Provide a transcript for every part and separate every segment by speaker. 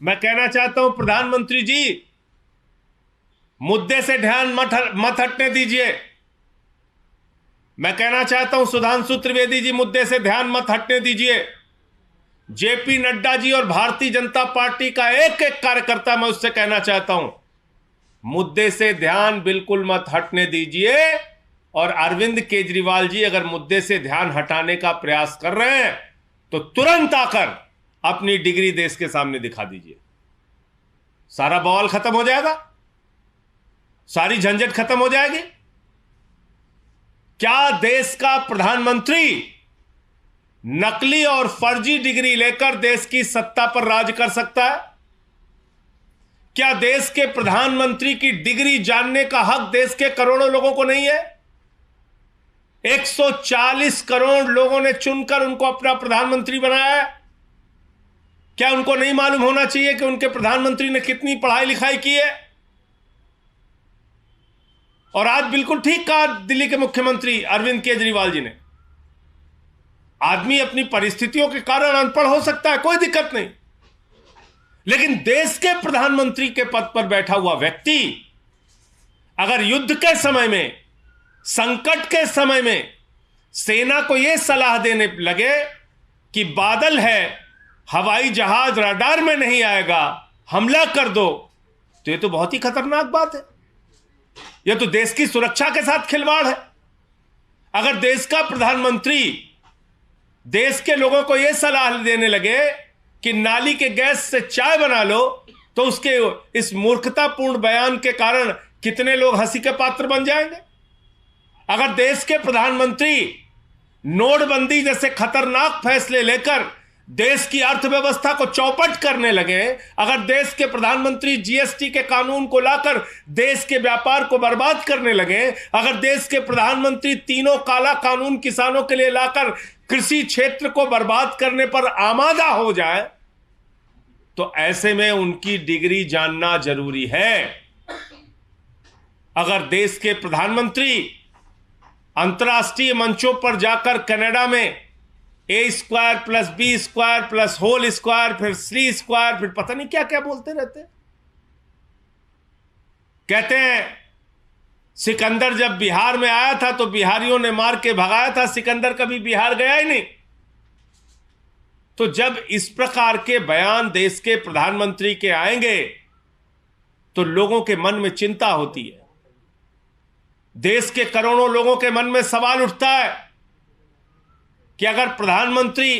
Speaker 1: मैं कहना चाहता हूं प्रधानमंत्री जी, मुद्दे से ध्यान मत हटने दीजिए। मैं कहना चाहता हूं सुधांशु त्रिवेदी जी, मुद्दे से ध्यान मत हटने दीजिए। जेपी नड्डा जी और भारतीय जनता पार्टी का एक एक कार्यकर्ता, मैं उससे कहना चाहता हूं, मुद्दे से ध्यान बिल्कुल मत हटने दीजिए। और अरविंद केजरीवाल जी अगर मुद्दे से ध्यान हटाने का प्रयास कर रहे हैं तो तुरंत आकर अपनी डिग्री देश के सामने दिखा दीजिए। सारा बवाल खत्म हो जाएगा, सारी झंझट खत्म हो जाएगी। क्या देश का प्रधानमंत्री नकली और फर्जी डिग्री लेकर देश की सत्ता पर राज कर सकता है? क्या देश के प्रधानमंत्री की डिग्री जानने का हक देश के करोड़ों लोगों को नहीं है? 140 करोड़ लोगों ने चुनकर उनको अपना प्रधानमंत्री बनाया है। क्या उनको नहीं मालूम होना चाहिए कि उनके प्रधानमंत्री ने कितनी पढ़ाई लिखाई की है? और आज बिल्कुल ठीक कहा दिल्ली के मुख्यमंत्री अरविंद केजरीवाल जी ने, आदमी अपनी परिस्थितियों के कारण अनपढ़ हो सकता है, कोई दिक्कत नहीं, लेकिन देश के प्रधानमंत्री के पद पर बैठा हुआ व्यक्ति अगर युद्ध के समय में, संकट के समय में सेना को यह सलाह देने लगे कि बादल है, हवाई जहाज रडार में नहीं आएगा, हमला कर दो, तो यह तो बहुत ही खतरनाक बात है। यह तो देश की सुरक्षा के साथ खिलवाड़ है। अगर देश का प्रधानमंत्री देश के लोगों को यह सलाह देने लगे कि नाली के गैस से चाय बना लो, तो उसके इस मूर्खतापूर्ण बयान के कारण कितने लोग हंसी के पात्र बन जाएंगे। अगर देश के प्रधानमंत्री नोटबंदी जैसे खतरनाक फैसले लेकर देश की अर्थव्यवस्था को चौपट करने लगे, अगर देश के प्रधानमंत्री जीएसटी के कानून को लाकर देश के व्यापार को बर्बाद करने लगे, अगर देश के प्रधानमंत्री तीनों काला कानून किसानों के लिए लाकर कृषि क्षेत्र को बर्बाद करने पर आमादा हो जाए, तो ऐसे में उनकी डिग्री जानना जरूरी है। अगर देश के प्रधानमंत्री अंतर्राष्ट्रीय मंचों पर जाकर कनाडा में A² + B² + होल स्क्वायर, फिर C², फिर पता नहीं क्या क्या बोलते रहते, कहते हैं सिकंदर जब बिहार में आया था तो बिहारियों ने मार के भगाया था, सिकंदर कभी बिहार गया ही नहीं। तो जब इस प्रकार के बयान देश के प्रधानमंत्री के आएंगे तो लोगों के मन में चिंता होती है। देश के करोड़ों लोगों के मन में सवाल उठता है कि अगर प्रधानमंत्री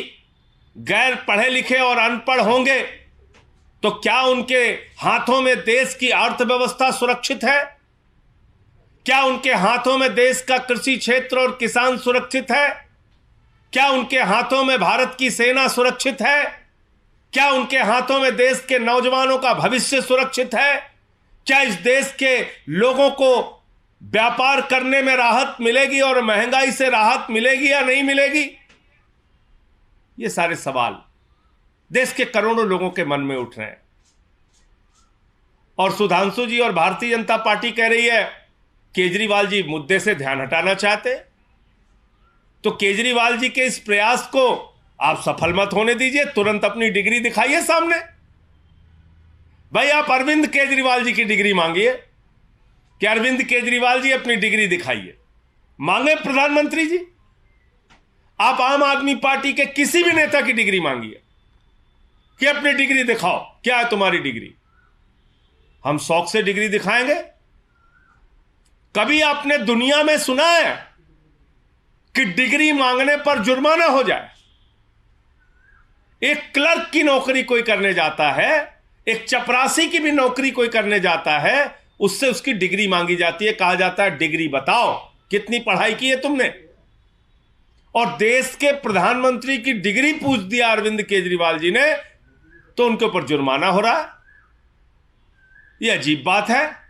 Speaker 1: गैर पढ़े लिखे और अनपढ़ होंगे तो क्या उनके हाथों में देश की अर्थव्यवस्था सुरक्षित है? क्या उनके हाथों में देश का कृषि क्षेत्र और किसान सुरक्षित है? क्या उनके हाथों में भारत की सेना सुरक्षित है? क्या उनके हाथों में देश के नौजवानों का भविष्य सुरक्षित है? क्या इस देश के लोगों को व्यापार करने में राहत मिलेगी और महंगाई से राहत मिलेगी या नहीं मिलेगी? ये सारे सवाल देश के करोड़ों लोगों के मन में उठ रहे हैं। और सुधांशु जी और भारतीय जनता पार्टी कह रही है केजरीवाल जी मुद्दे से ध्यान हटाना चाहते, तो केजरीवाल जी के इस प्रयास को आप सफल मत होने दीजिए, तुरंत अपनी डिग्री दिखाइए सामने। भाई आप अरविंद केजरीवाल जी की डिग्री मांगिए कि अरविंद केजरीवाल जी अपनी डिग्री दिखाइए, मांगे प्रधानमंत्री जी। आप आम आदमी पार्टी के किसी भी नेता की डिग्री मांगिए कि अपनी डिग्री दिखाओ, क्या है तुम्हारी डिग्री, हम शौक से डिग्री दिखाएंगे। कभी आपने दुनिया में सुना है कि डिग्री मांगने पर जुर्माना हो जाए? एक क्लर्क की नौकरी कोई करने जाता है, एक चपरासी की भी नौकरी कोई करने जाता है, उससे उसकी डिग्री मांगी जाती है, कहा जाता है डिग्री बताओ, कितनी पढ़ाई की है तुमने। और देश के प्रधानमंत्री की डिग्री पूछ दिया अरविंद केजरीवाल जी ने तो उनके ऊपर जुर्माना हो रहा है। यह अजीब बात है।